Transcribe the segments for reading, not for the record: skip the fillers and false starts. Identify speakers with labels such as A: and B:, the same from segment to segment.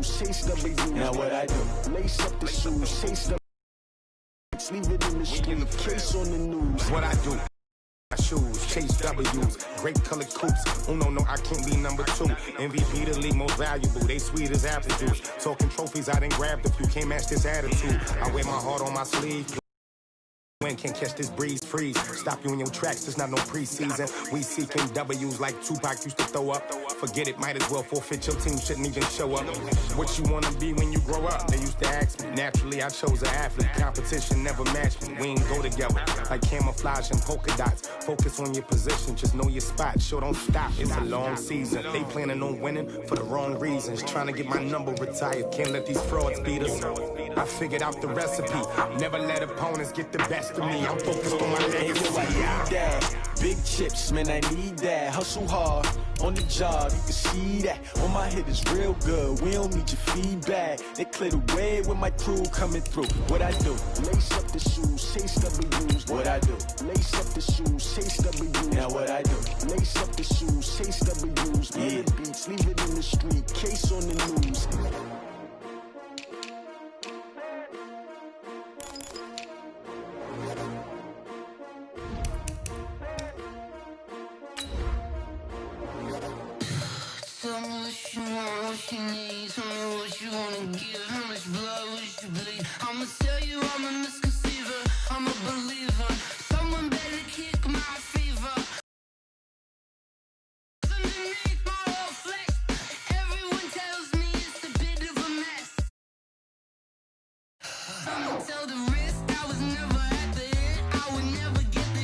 A: shoes, chase W's. Now what I do? Lace up the shoes, chase W's. Leave it in the street, case on the news.
B: What I do? My shoes, chase W's, great colored coupes. Oh no, I can't be number 2. MVP the league most valuable, they sweet as apple juice. Talking trophies, I done grabbed a few, can't match this attitude. I wear my heart on my sleeve. Wind can't catch this breeze, freeze. Stop you in your tracks, there's not no preseason. We seeking W's like Tupac used to throw up. Forget it, might as well forfeit, your team shouldn't even show up. What you wanna be when you grow up? They used to ask me. Naturally, I chose an athlete. Competition never matched me. We ain't go together like camouflage and polka dots. Focus on your position, just know your spot. Sure, don't stop, it's a long season. They planning on winning for the wrong reasons. Trying to get my number retired, can't let these frauds beat us. I figured out the recipe. Never let opponents get the best of me. I'm focused on my legacy.
A: I need that. Big chips, man, I need that. Hustle hard on the job, you can see that. On my head is real good. We don't need your feedback. They clear the way with my crew coming through. What I do? Lace up the shoes, chase W's. What I do? Lace up the shoes, chase W's. Now what I do? Lace up the shoes, chase W's. Yeah. Beats, leave it in the street, case on the news.
C: Tell me what you want, what you need. Tell me what you wanna give. How much blood would you bleed? I'ma tell you I'm a misconceiver. I'm a believer. Someone better kick my fever. Underneath my whole flesh, everyone tells me it's a bit of a mess. Someone tell the risk I was never at the end. I would never get the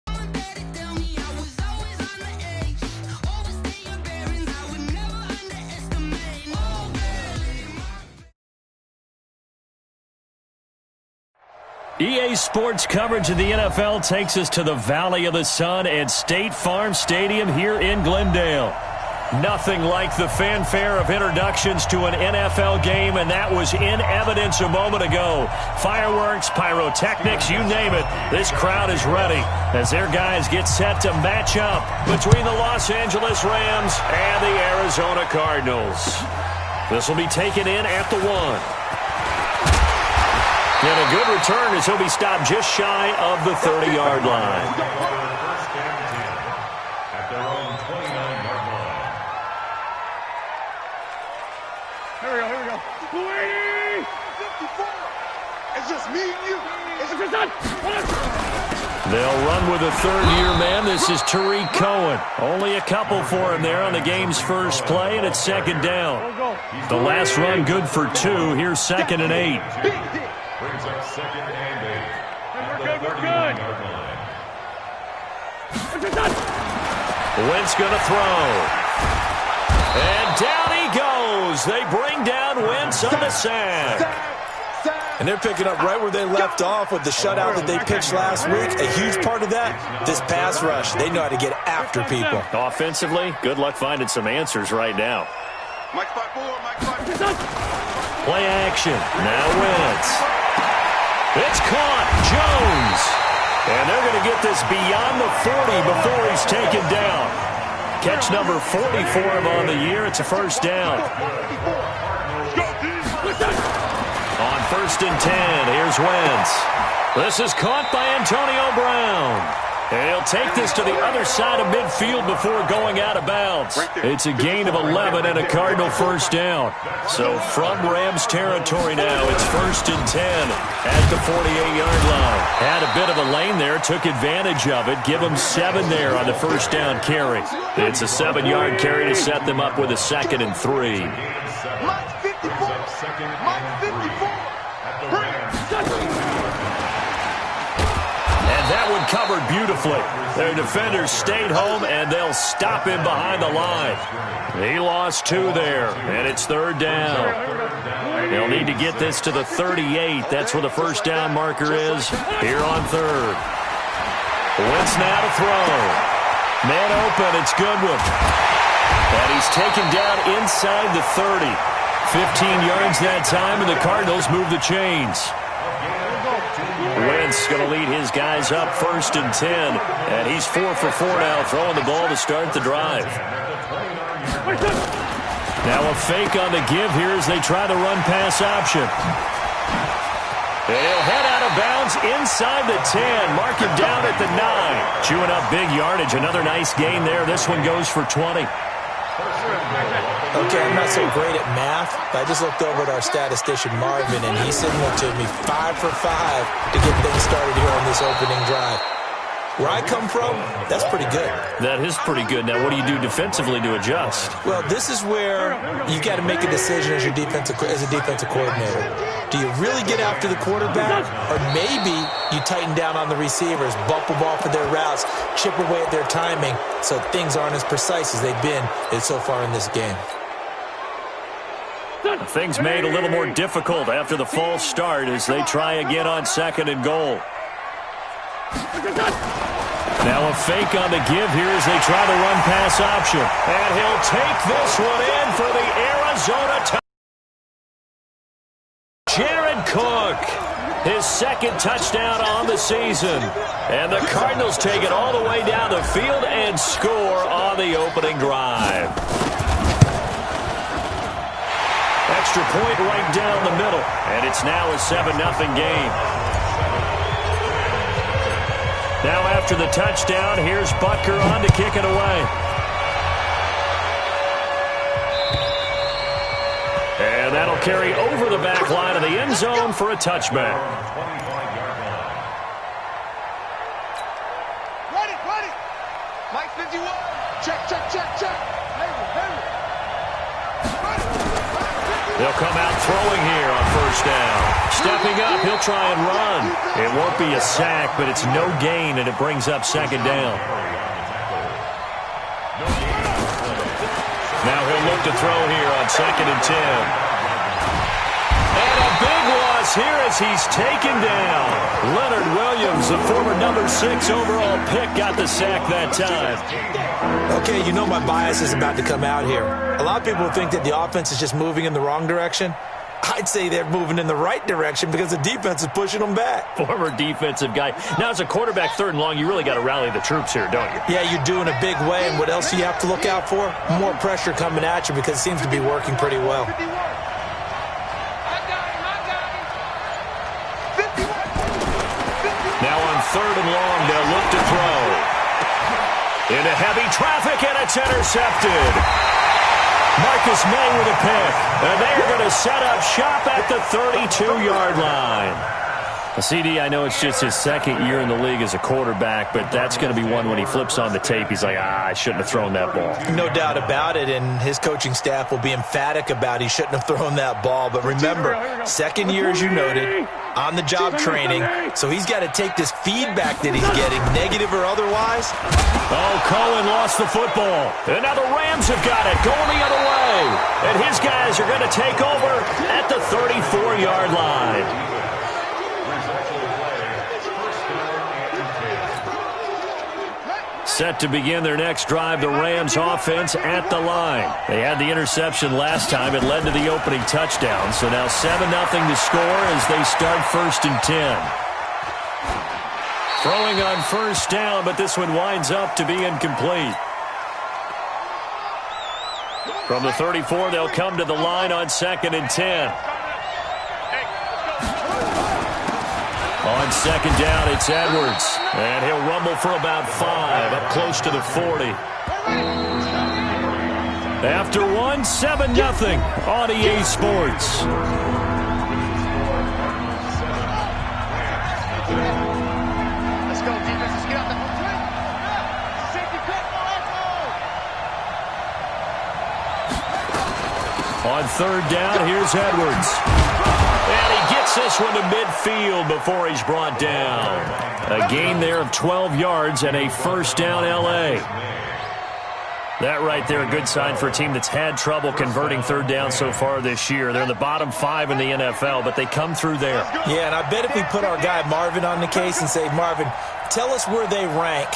C: Someone better tell me I was always on the edge. Overstay your bearings, I would never underestimate. Oh,
D: EA Sports coverage of the NFL takes us to the Valley of the Sun at State Farm Stadium here in Glendale. Nothing like the fanfare of introductions to an NFL game, and that was in evidence a moment ago. Fireworks, pyrotechnics, you name it. This crowd is ready as their guys get set to match up between the Los Angeles Rams and the Arizona Cardinals. This will be taken in at the 1. And a good return as he'll be stopped just shy of the 30-yard line.
E: At their own 29-yard line.
F: Here we go. Louis! 54! It's just me and you. It's just us.
D: They'll run with a third-year man. This is Tariq Cohen. Only a couple for him there on the game's first play, and it's second down. The last run good for 2. Here's 2nd and 8.
E: Brings up 2nd and 8. At the 39-yard line.
D: Wentz going to throw. And down he goes. They bring down Wentz on the sack.
G: And they're picking up right where they left off with the shutout that they pitched last week. A huge part of that, this pass rush. They know how to get after people.
D: Offensively, good luck finding some answers right now.
F: Mike 5-4, Mike 5.
D: Play action. Now Wentz. It's caught. Jones. And they're going to get this beyond the 40 before he's taken down. Catch number 40 for him on the year. It's a first down. On 1st and 10, here's Wentz. This is caught by Antonio Brown. And he'll take this to the other side of midfield before going out of bounds. It's a gain of 11 and a Cardinal first down. So from Rams territory now, it's 1st and 10 at the 48-yard line. Had a bit of a lane there, took advantage of it. Give them 7 there on the first down carry. It's a 7-yard carry to set them up with a 2nd and 3.
F: Mike 54. Mike 54.
D: And that one covered beautifully. Their defenders stayed home, and they'll stop him behind the line. He lost 2 there, and it's 3rd down. They'll need to get this to the 38. That's where the first down marker is here on 3rd. Wentz now to throw. Man open, it's Goodwin. And he's taken down inside the 30. 15 yards that time, and the Cardinals move the chains. Wentz going to lead his guys up 1st and 10. And he's 4 for 4 now, throwing the ball to start the drive. Now a fake on the give here as they try the run-pass option. He'll head out of bounds inside the 10. Mark him down at the 9. Chewing up big yardage. Another nice gain there. This one goes for 20.
G: Okay, I'm not so great at math, but I just looked over at our statistician, Marvin, and he signaled to me 5 for 5 to get things started here on this opening drive. Where I come from, that's pretty good.
D: That is pretty good. Now, what do you do defensively to adjust?
G: Well, this is where you got to make a decision as a defensive coordinator. Do you really get after the quarterback, or maybe you tighten down on the receivers, bump them off of their routes, chip away at their timing, so things aren't as precise as they've been so far in this game?
D: Things made a little more difficult after the false start as they try again on 2nd and goal. Now a fake on the give here as they try the run-pass option. And he'll take this one in for the Arizona touchdown. Jared Cook, his 2nd touchdown on the season. And the Cardinals take it all the way down the field and score on the opening drive. Extra point right down the middle. And it's now a 7-0 game. Now after the touchdown, here's Butker on to kick it away. And that'll carry over the back line of the end zone for a touchback.
F: Ready. Mike 51. Check.
D: They'll come out throwing here on 1st down. Stepping up, he'll try and run. It won't be a sack, but it's no gain, and it brings up 2nd down. Now he'll look to throw here on 2nd and 10. And a big loss here as he's taken down. Leonard Williams, the former number 6 overall pick, got the sack that time.
G: Okay, you know my bias is about to come out here. A lot of people think that the offense is just moving in the wrong direction. I'd say they're moving in the right direction because the defense is pushing them back.
D: Former defensive guy. Now, as a quarterback 3rd and long, you really got to rally the troops here, don't you?
G: Yeah, you're doing a big way, and what else do you have to look out for? More pressure coming at you because it seems to be working pretty well.
D: Now on 3rd and long, they'll look to throw. Into heavy traffic, and it's intercepted. Marcus May with a pick. And they're going to set up shop at the 32-yard line. CD, I know it's just his 2nd year in the league as a quarterback, but that's going to be one when he flips on the tape. He's like, I shouldn't have thrown that ball.
G: No doubt about it, and his coaching staff will be emphatic about he shouldn't have thrown that ball. But remember, 2nd year, as you noted, on-the-job training, so he's got to take this feedback that he's getting, negative or otherwise.
D: Oh, Cohen lost the football. And now the Rams have got it, going the other way. And his guys are going to take over at the 34-yard line. Set to begin their next drive, the Rams offense at the line. They had the interception last time. It led to the opening touchdown. So now 7-0 to score as they start 1st and 10. Throwing on 1st down, but this one winds up to be incomplete. From the 34, they'll come to the line on 2nd and 10. On 2nd down, it's Edwards. And he'll rumble for about 5, up close to the 40. After 7-0 on EA Sports.
F: Let's go, defense. Let's get out the safety cut.
D: On 3rd down, here's Edwards. And he gets this one to midfield before he's brought down. A gain there of 12 yards and a 1st down L.A. That right there, a good sign for a team that's had trouble converting 3rd down so far this year. They're in the bottom 5 in the NFL, but they come through there.
G: Yeah, and I bet if we put our guy Marvin on the case and say, Marvin, tell us where they rank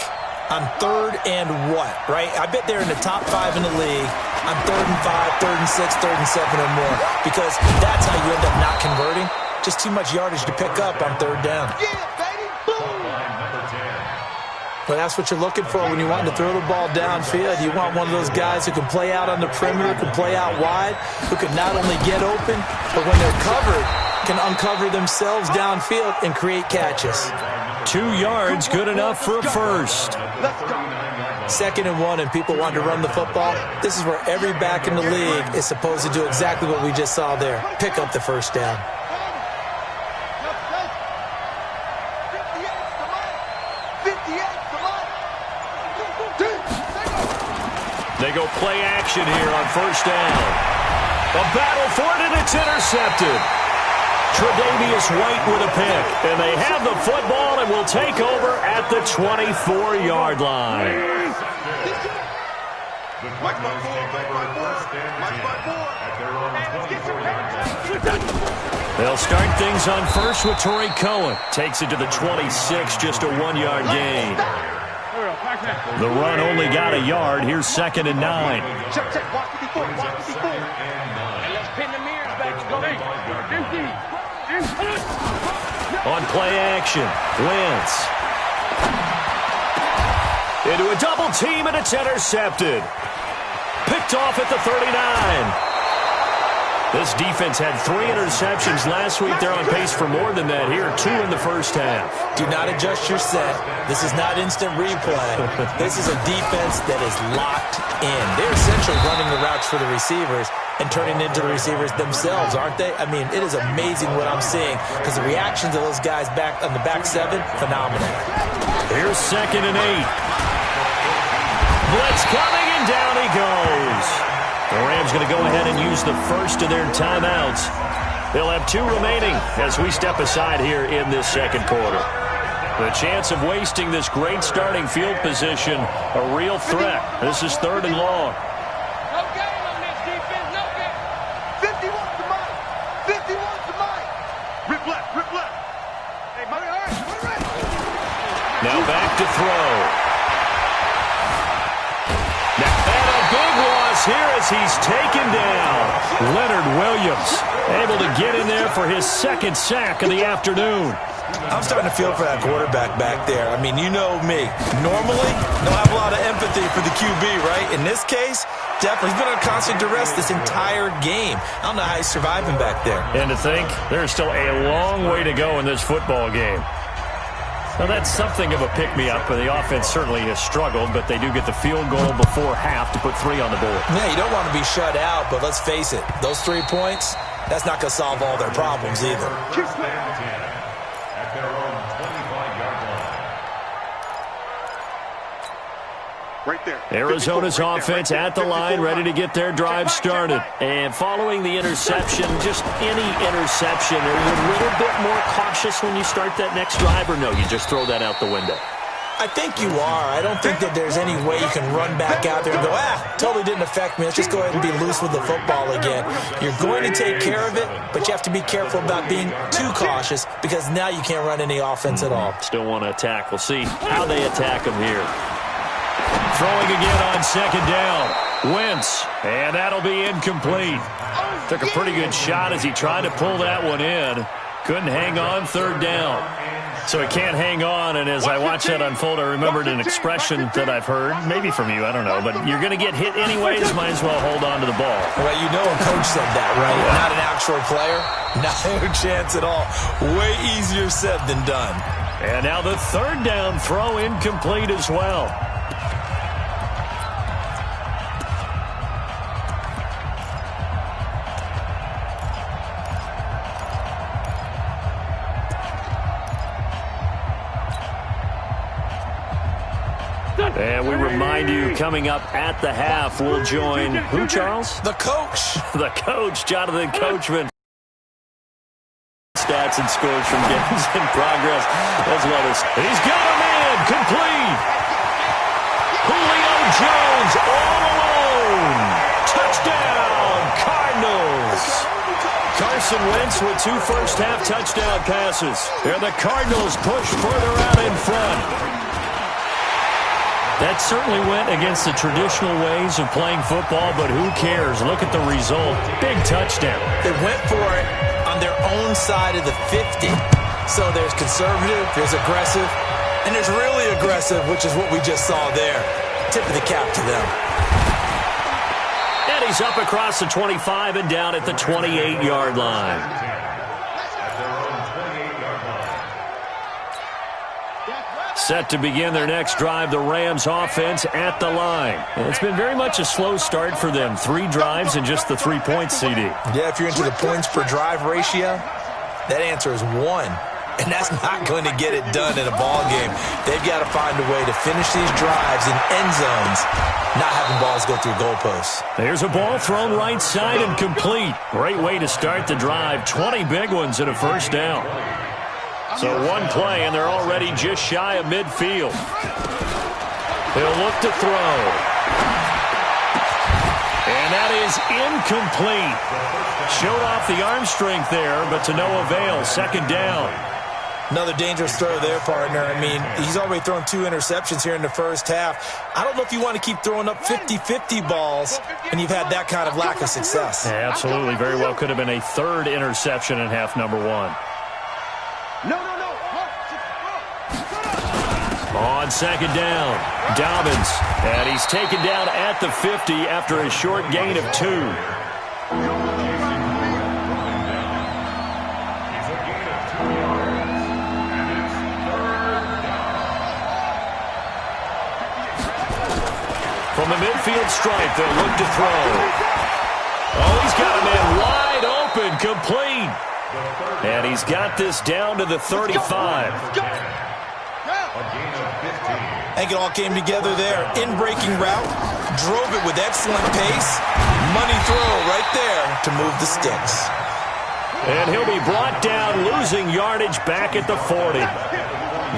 G: on 3rd and what, right? I bet they're in the top 5 in the league on 3rd and 5, 3rd and 6, 3rd and 7 or more, because that's how you end up not converting. Just too much yardage to pick up on 3rd down.
F: Yeah, baby. Boom.
G: Well, that's what you're looking for when you want to throw the ball downfield. You want one of those guys who can play out on the perimeter, can play out wide, who can not only get open, but when they're covered, can uncover themselves downfield and create catches.
D: 2 yards, good enough for a first.
G: 2nd and 1, and people want to run the football. This is where every back in the league is supposed to do exactly what we just saw there. Pick up the first down.
D: They go play action here on first down. A battle for it, and it's intercepted. Tre'Davious White with a pick. And they have the football and will take over at the 24-yard line. They'll start things on first with Torrey Cohen. Takes it to the 26, just a 1-yard gain. The run only got a yard. Here's 2nd and 9.
F: Check, check. Watch 54. Watch 54. And let's pin the mirrors back. Go empty.
D: On play action, Wentz. Into a double team, and it's intercepted. Picked off at the 39. This defense had 3 interceptions last week. They're on pace for more than that here. 2 in the first half.
G: Do not adjust your set. This is not instant replay. This is a defense that is locked in. They're essentially running the routes for the receivers and turning into the receivers themselves, aren't they? I mean, it is amazing what I'm seeing because the reactions of those guys back on the back 7, phenomenal.
D: Here's 2nd and 8. Blitz coming, and down he goes. The Rams going to go ahead and use the first of their timeouts. They'll have 2 remaining as we step aside here in this second quarter. The chance of wasting this great starting field position, a real threat. This is 3rd and long.
F: No game on this defense. No game. 51's the mic. 51's the mic. Rip left. Rip left. Hey, Murray, all right. We're ready.
D: Now back to throw. And a big loss here as he's taken down. Leonard Williams able to get in there for his 2nd sack of the afternoon.
G: I'm starting to feel for that quarterback back there. I mean, you know me. Normally, don't have a lot of empathy for the QB, right? In this case, definitely. He's been on constant duress this entire game. I don't know how he's surviving back there.
D: And to think, there's still a long way to go in this football game. Now, that's something of a pick-me-up, but the offense certainly has struggled, but they do get the field goal before half to put 3 on the board.
G: Yeah, you don't want to be shut out, but let's face it, those 3 points, that's not going to solve all their problems either.
E: At their own 25-yard line.
F: Right there.
D: Arizona's offense at the line, ready to get their drive started. And following the interception, just any interception, are you a little bit more cautious when you start that next drive, or no, you just throw that out the window?
G: I think you are. I don't think that there's any way you can run back out there and go, totally didn't affect me. Let's just go ahead and be loose with the football again. You're going to take care of it, but you have to be careful about being too cautious because now you can't run any offense at all.
D: Still want to attack. We'll see how they attack them here. Throwing again on 2nd down. Wentz, and that'll be incomplete. Took a pretty good shot as he tried to pull that one in. Couldn't hang on 3rd down. So he can't hang on, and as I watch that unfold, I remembered an expression that I've heard, maybe from you, I don't know, but you're going to get hit anyways, might as well hold on to the ball.
G: Well, you know a coach said that, right? Yeah. Not an actual player. No chance at all. Way easier said than done.
D: And now the 3rd down throw incomplete as well. And we remind you, coming up at the half, we'll join who, Charles?
G: The coach.
D: The coach, Jonathan Coachman. Stats and scores from games in progress, as well as he's got a man complete. Julio Jones all alone. Touchdown, Cardinals. Carson Wentz with 2 first-half touchdown passes. And the Cardinals push further out in front. That certainly went against the traditional ways of playing football, but who cares? Look at the result. Big touchdown.
G: They went for it on their own side of the 50. So there's conservative, there's aggressive, And there's really aggressive, which is what we just saw there. Tip of the cap to them.
D: And he's up across the 25 and down at the 28-yard line. Set to begin their next drive, the Rams offense at the line. And it's been very much a slow start for them. 3 drives and just the 3 points, CD.
G: Yeah, if you're into the points per drive ratio, that answer is 1. And that's not going to get it done in a ball game. They've got to find a way to finish these drives in end zones, not having balls go through goalposts.
D: There's a ball thrown right side and complete. Great way to start the drive. 20 big ones and a first down. So 1 play, and they're already just shy of midfield. He'll look to throw. And that is incomplete. Showed off the arm strength there, but to no avail. Second down.
G: Another dangerous throw there, partner. I mean, he's already thrown 2 interceptions here in the first half. I don't know if you want to keep throwing up 50-50 balls, and you've had that kind of lack of success.
D: Yeah, absolutely. Very well could have been a 3rd interception in half number 1. On second down, Dobbins, and he's taken down at the 50 after a short gain of 2. From the midfield stripe, they'll look to throw. Oh, he's got a man wide open, complete. And he's got this down to the 35.
G: I think it all came together there. In-breaking route, drove it with excellent pace. Money throw right there to move the sticks.
D: And he'll be brought down, losing yardage back at the 40.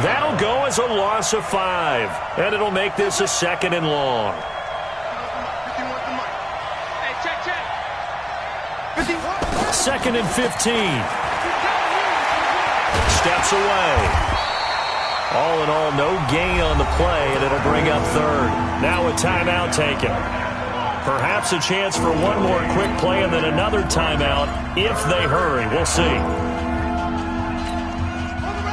D: That'll go as a loss of 5. And it'll make this a 2nd and long. Second and 15. Steps away. All in all, no gain on the play, and it'll bring up 3rd. Now a timeout taken. Perhaps a chance for one more quick play and then another timeout if they hurry. We'll see.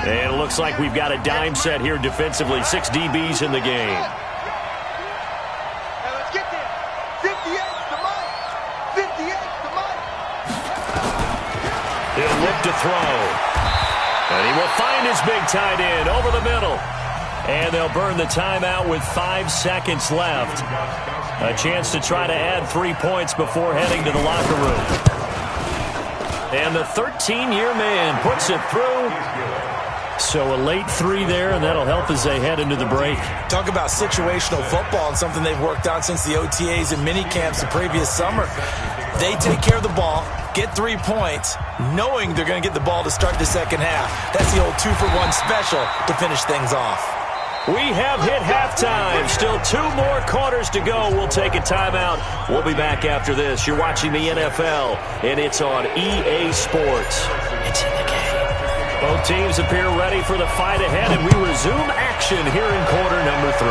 D: And it looks like we've got a dime set here defensively. 6 DBs in the game.
F: Let's get there. 58's the mic. 58's the mic.
D: He'll look to throw. And he will find his big tight end over the middle. And they'll burn the timeout with 5 seconds left. A chance to try to add 3 points before heading to the locker room. And the 13-year man puts it through. So a late 3 there, and that'll help as they head into the break.
G: Talk about situational football and something they've worked on since the OTAs and mini camps the previous summer. They take care of the ball, get 3 points, knowing they're going to get the ball to start the second half. That's the old 2-for-1 special to finish things off.
D: We have hit halftime. Still 2 more quarters to go. We'll take a timeout. We'll be back after this. You're watching the NFL, and it's on EA Sports. It's in the game. Both teams appear ready for the fight ahead, and we resume action here in quarter number 3.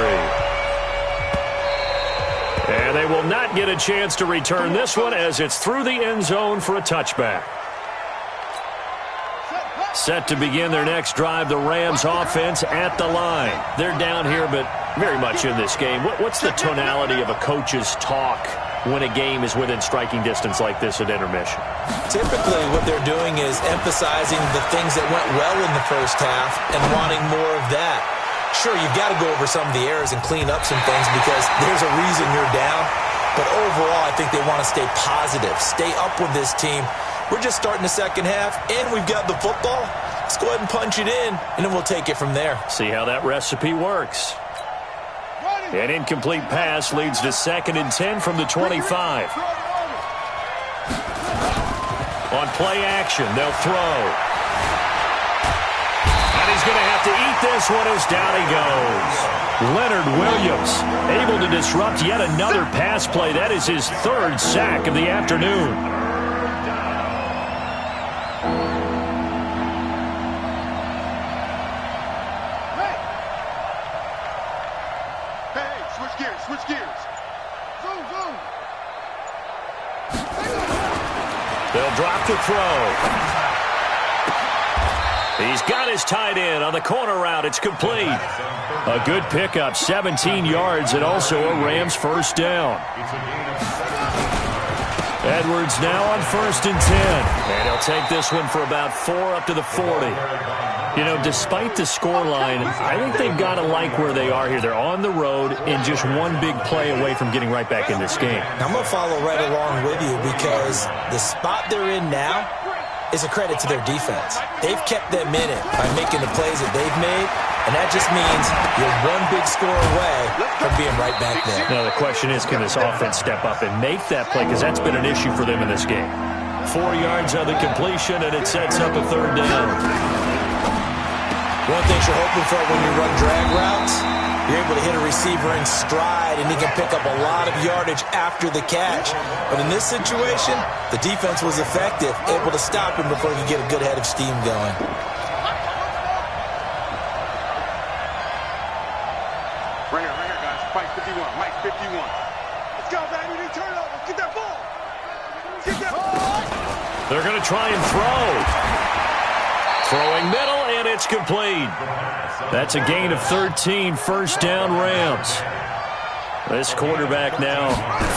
D: And they will not get a chance to return this one as it's through the end zone for a touchback. Set to begin their next drive, the Rams offense at the line. They're down here, but very much in this game. What's the tonality of a coach's talk when a game is within striking distance like this at intermission?
G: Typically, what they're doing is emphasizing the things that went well in the first half and wanting more of that. Sure, you've got to go over some of the errors and clean up some things because there's a reason you're down. But overall, I think they want to stay positive, stay up with this team. We're just starting the second half, and we've got the football. Let's go ahead and punch it in, and then we'll take it from there.
D: See how that recipe works. An incomplete pass leads to 2nd and 10 from the 25. On play action, they'll throw. And he's going to have to eat this one as down he goes. Leonard Williams able to disrupt yet another pass play. That is his 3rd sack of the afternoon.
F: Switch gears. Zoom.
D: They'll drop the throw. He's got his tight end on the corner route. It's complete. A good pickup, 17 yards, and also a Rams first down. Edwards now on 1st and 10. And he'll take this one for about 4 up to the 40. You know, despite the scoreline, I think they've got to like where they are here. They're on the road and just one big play away from getting right back in this game.
G: I'm going to follow right along with you because the spot they're in now is a credit to their defense. They've kept them in it by making the plays that they've made, and that just means you're one big score away from being right back there.
D: Now, the question is, can this offense step up and make that play? Because that's been an issue for them in this game. 4 yards on the completion, and it sets up a 3rd down.
G: One thing you're hoping for when you run drag routes, you're able to hit a receiver in stride, and he can pick up a lot of yardage after the catch. But in this situation, the defense was effective, able to stop him before he could get a good head of steam going.
F: Right here, guys. Mike 51. Mike 51. Let's go, baby. They turn over. Get that ball. Get that ball.
D: They're going to try and throw. Throwing middle, and it's complete. That's a gain of 13, 1st down Rams. This quarterback now,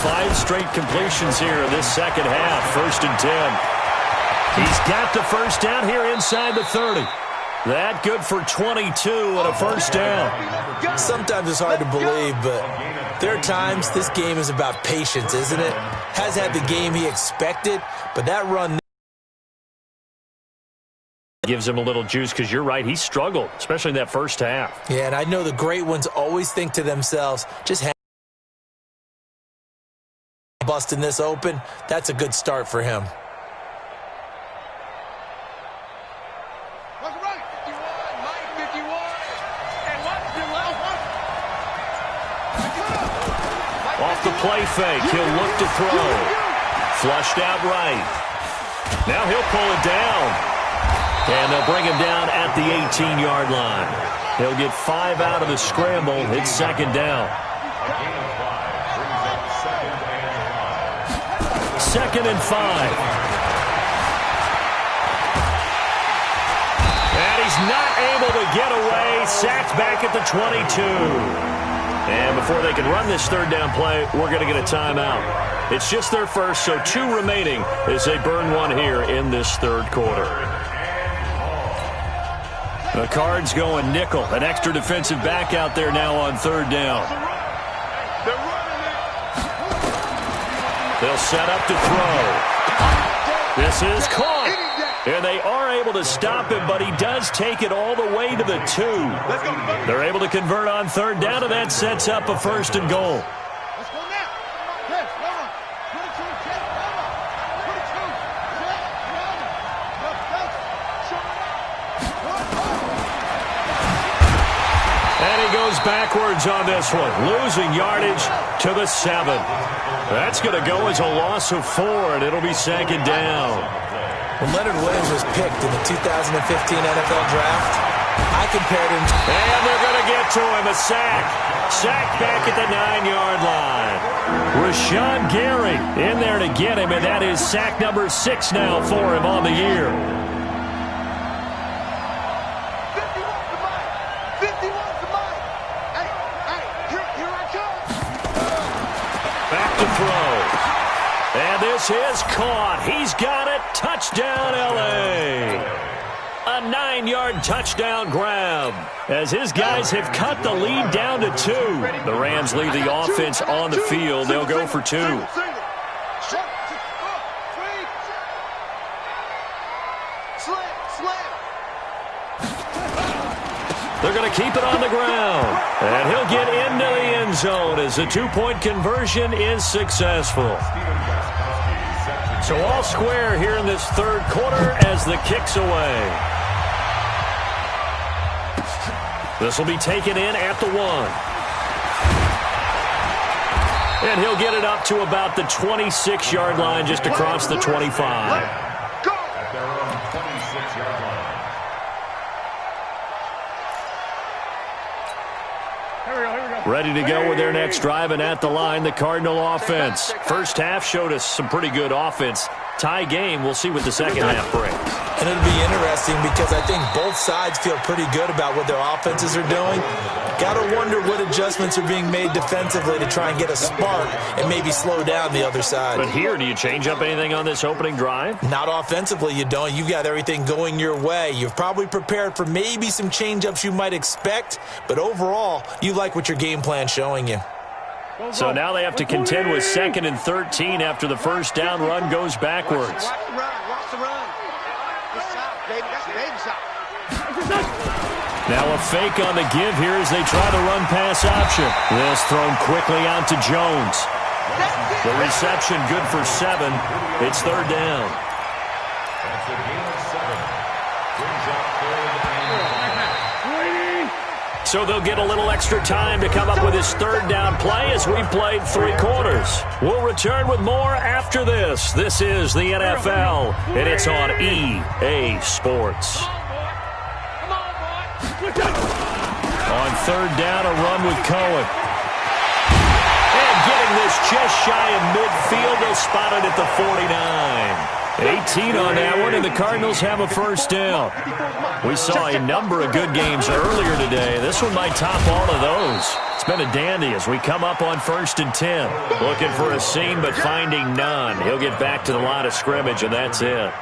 D: 5 straight completions here in this second half, 1st and 10. He's got the 1st down here inside the 30. That good for 22 and a 1st down.
G: Sometimes it's hard to believe, but there are times this game is about patience, isn't it? Has had the game he expected, but that run
D: gives him a little juice because you're right, he struggled, especially in that first half.
G: Yeah, and I know the great ones always think to themselves, just busting this open, that's a good start for him.
D: Off the play fake, he'll look to throw. Flushed out right. Now he'll pull it down. And they'll bring him down at the 18-yard line. He'll get 5 out of the scramble. It's 2nd down. 2nd and 5. And he's not able to get away. Sacked back at the 22. And before they can run this 3rd down play, we're going to get a timeout. It's just their first, so 2 remaining as they burn one here in this 3rd quarter. The Cards going nickel. An extra defensive back out there now on 3rd down. They'll set up to throw. This is caught. And they are able to stop him, but he does take it all the way to the 2. They're able to convert on 3rd down, and that sets up a 1st and goal. Backwards on this one, losing yardage to the 7. That's going to go as a loss of 4, and it'll be 2nd down.
G: When Leonard Williams was picked in the 2015 NFL Draft, I compared him.
D: And they're going to get to him, a sack. Sack back at the 9-yard line. Rashawn Gary in there to get him, and that is sack number 6 now for him on the year. And this is caught. He's got it. Touchdown, L.A. A 9-yard touchdown grab as his guys have cut the lead down to 2. The Rams leave the offense on the field. They'll go for 2. They're going to keep it on the ground. And he'll get into the end zone as the 2-point conversion is successful. So all square here in this 3rd quarter as the kick's away. This will be taken in at the 1. And he'll get it up to about the 26-yard line just across the 25. Ready to go with their next drive, and at the line, the Cardinal offense. First half showed us some pretty good offense. Tie game. We'll see what the second half brings.
G: And it'll be interesting because I think both sides feel pretty good about what their offenses are doing. Got to wonder what adjustments are being made defensively to try and get a spark and maybe slow down the other side.
D: But here, do you change up anything on this opening drive?
G: Not offensively, you don't. You've got everything going your way. You've probably prepared for maybe some change-ups you might expect, but overall, you like what your game plan's showing you.
D: So now they have to contend with 2nd and 13 after the first down run goes backwards.
F: Watch the run. Watch the run. Good shot, baby. That's a baby shot.
D: Now a fake on the give here as they try the run-pass option. This thrown quickly out to Jones. The reception good for 7. It's 3rd down.
E: That's a gain of 7. Brings up 3rd and 9.
D: So they'll get a little extra time to come up with his 3rd down play as we played 3 quarters. We'll return with more after this. This is the NFL, and it's on EA Sports. On 3rd down, a run with Cohen. And getting this just shy of midfield, they'll spot it at the 49. 18 on that one, and the Cardinals have a first down. We saw a number of good games earlier today. This one might top all of those. It's been a dandy as we come up on 1st and 10. Looking for a seam, but finding none. He'll get back to the line of scrimmage, and that's it.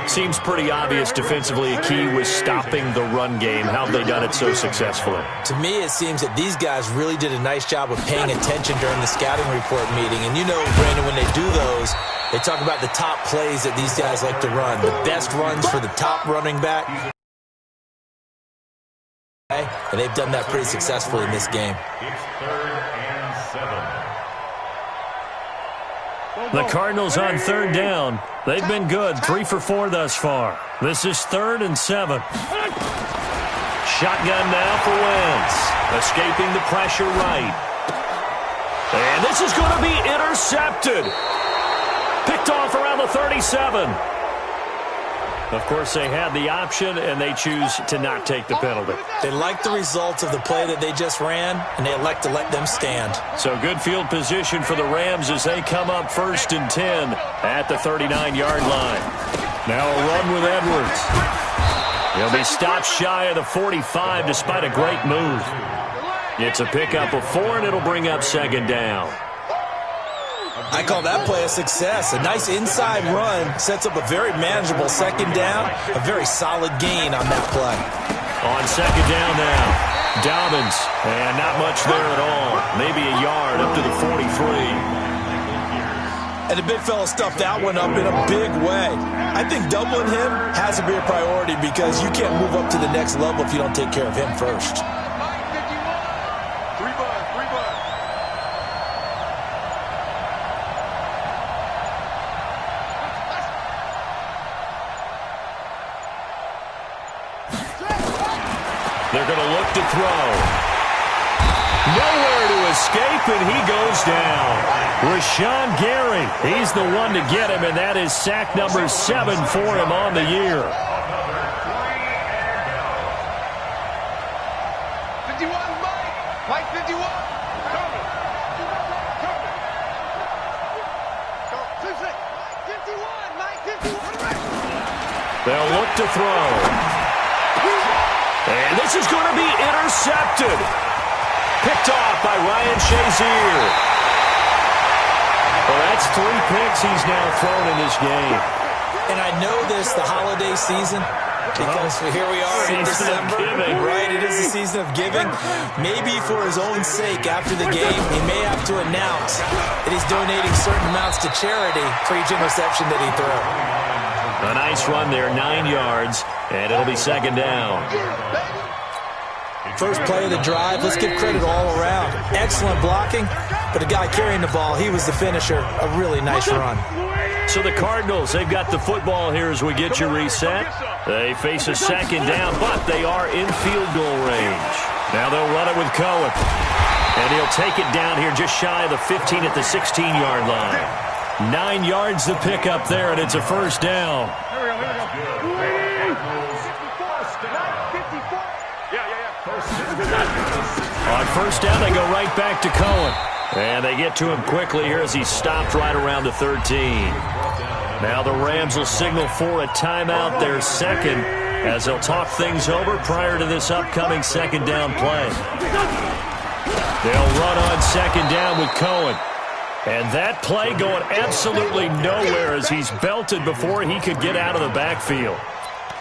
D: Seems pretty obvious defensively a key was stopping the run game. How have they done it so successfully?
G: To me, it seems that these guys really did a nice job of paying attention during the scouting report meeting. And you know, Brandon, when they do those, they talk about the top plays that these guys like to run, the best runs for the top running back. And they've done that pretty successfully in this game.
E: It's 3rd and 7.
D: The Cardinals on 3rd down. They've been good, 3 for 4 thus far. This is 3rd and 7. Shotgun now for Wentz. Escaping the pressure right. And this is going to be intercepted. Picked off around the 37. Of course, they had the option, and they choose to not take the penalty.
G: They like the results of the play that they just ran, and they elect to let them stand.
D: So good field position for the Rams as they come up 1st and 10 at the 39-yard line. Now a run with Edwards. He'll be stopped shy of the 45 despite a great move. It's a pickup of 4, and it'll bring up 2nd down.
G: I call that play a success. A nice inside run sets up a very manageable 2nd down, a very solid gain on that play.
D: On 2nd down now, Dobbins, and not much there at all. Maybe a yard up to the 43.
G: And the big fella stuffed that one up in a big way. I think doubling him has to be a priority because you can't move up to the next level if you don't take care of him first.
D: They're going to look to throw. Nowhere to escape, and he goes down. Rashawn Gary, he's the one to get him, and that is sack number 7 for him on the year.
F: 51, Mike 51.
D: They'll look to throw. And this is going to be intercepted. Picked off by Ryan Shazier. Well, that's 3 picks he's now thrown in this game.
G: And I know this, the holiday season, because here we are in December. Right, it is the season of giving. Maybe for his own sake, after the game, he may have to announce that he's donating certain amounts to charity for each interception that he threw.
D: A nice run there, 9 yards, and it'll be 2nd down.
G: First play of the drive, let's give credit all around. Excellent blocking, but the guy carrying the ball, he was the finisher. A really nice run.
D: So the Cardinals, they've got the football here as we get you reset. They face a 2nd down, but they are in field goal range. Now they'll run it with Cohen. And he'll take it down here just shy of the 15 at the 16-yard line. 9 yards to pick up there, and it's a first down. On first down, they go right back to Cohen. And they get to him quickly here as he's stopped right around the 13. Now the Rams will signal for a timeout, their second, as they'll talk things over prior to this upcoming second down play. They'll run on second down with Cohen. And that play going absolutely nowhere as he's belted before he could get out of the backfield.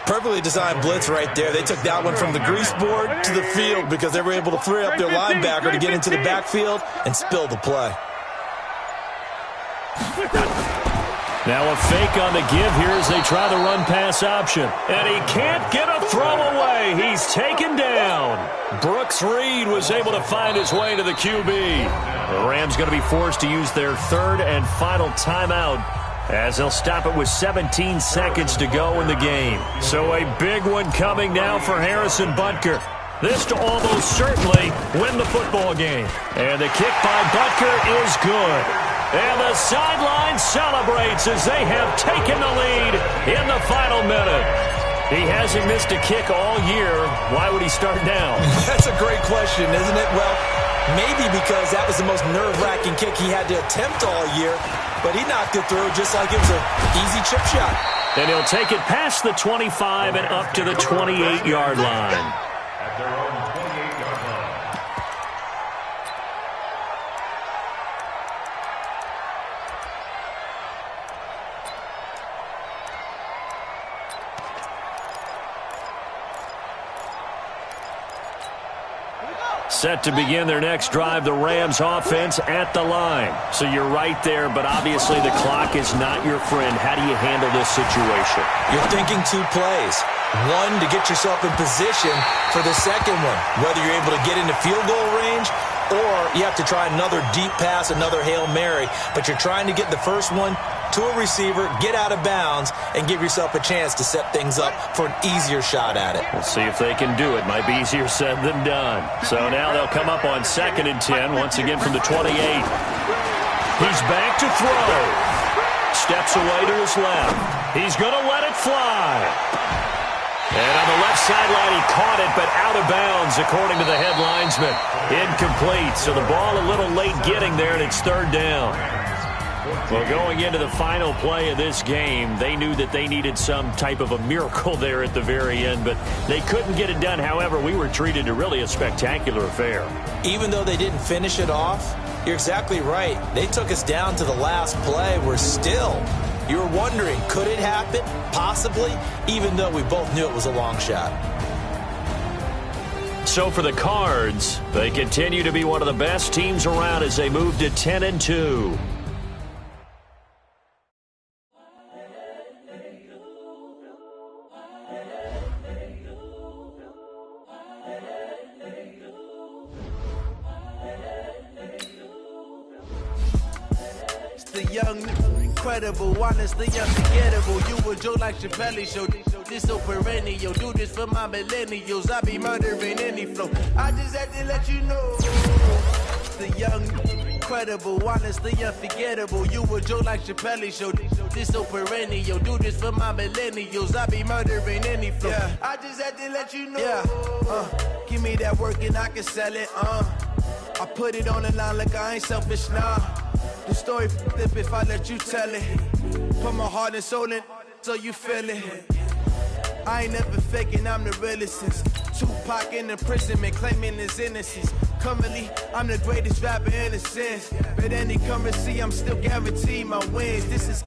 G: Perfectly designed blitz right there. They took that one from the grease board to the field because they were able to free up their linebacker to get into the backfield and spill the play.
D: Now a fake on the give here as they try the run-pass option. And he can't get a throw away. He's taken down. Brooks Reed was able to find his way to the QB. The Rams going to be forced to use their third and final timeout as they'll stop it with 17 seconds to go in the game. So a big one coming now for Harrison Butker. This to almost certainly win the football game. And the kick by Butker is good. And the sideline celebrates as they have taken the lead in the final minute. He hasn't missed a kick all year. Why would he start now?
G: That's a great question, isn't it? Well, maybe because that was the most nerve-wracking kick he had to attempt all year, but he knocked it through just like it was an easy chip shot.
D: And he'll take it past the 25 and up to the 28-yard line.
E: At their own 28-yard line.
D: Set to begin their next drive, the Rams offense at the line. So you're right there, but obviously the clock is not your friend. How do you handle this situation?
G: You're thinking two plays. One, to get yourself in position for the second one, whether you're able to get into field goal range or you have to try another deep pass, another Hail Mary. But you're trying to get the first one to a receiver, get out of bounds, and give yourself a chance to set things up for an easier shot at it.
D: We'll see if they can do it. Might be easier said than done. So now they'll come up on 2nd and 10, once again from the 28. He's back to throw. Steps away to his left. He's going to let it fly. And on the left sideline, he caught it, but out of bounds, according to the head linesman. Incomplete, so the ball a little late getting there, and it's 3rd down. Well, going into the final play of this game, they knew that they needed some type of a miracle there at the very end, but they couldn't get it done. However, we were treated to really a spectacular affair.
G: Even though they didn't finish it off, you're exactly right. They took us down to the last play. We're still... You were wondering, could it happen? Possibly, even though we both knew it was a long shot.
D: So for the Cards, they continue to be one of the best teams around as they move to 10-2.
H: The young, incredible, honestly unforgettable. You a Joe like Chappelle show. This so perennial. Do this for my millennials. I be murdering any flow. I just had to let you know. The young, incredible, honestly unforgettable. You a Joe like Chappelle show. This so perennial. Do this for my millennials. I be murdering any flow. Yeah. I just had to let you know. Yeah. Give me that work and I can sell it. I put it on the line like I ain't selfish, nah. The story flip if I let you tell it. Put my heart and soul in so you feel it. I ain't never faking, I'm the realest since Tupac in imprisonment, claiming his innocence. Currently, I'm the greatest rapper in a sense. But any currency, I'm still guaranteed my wins. This is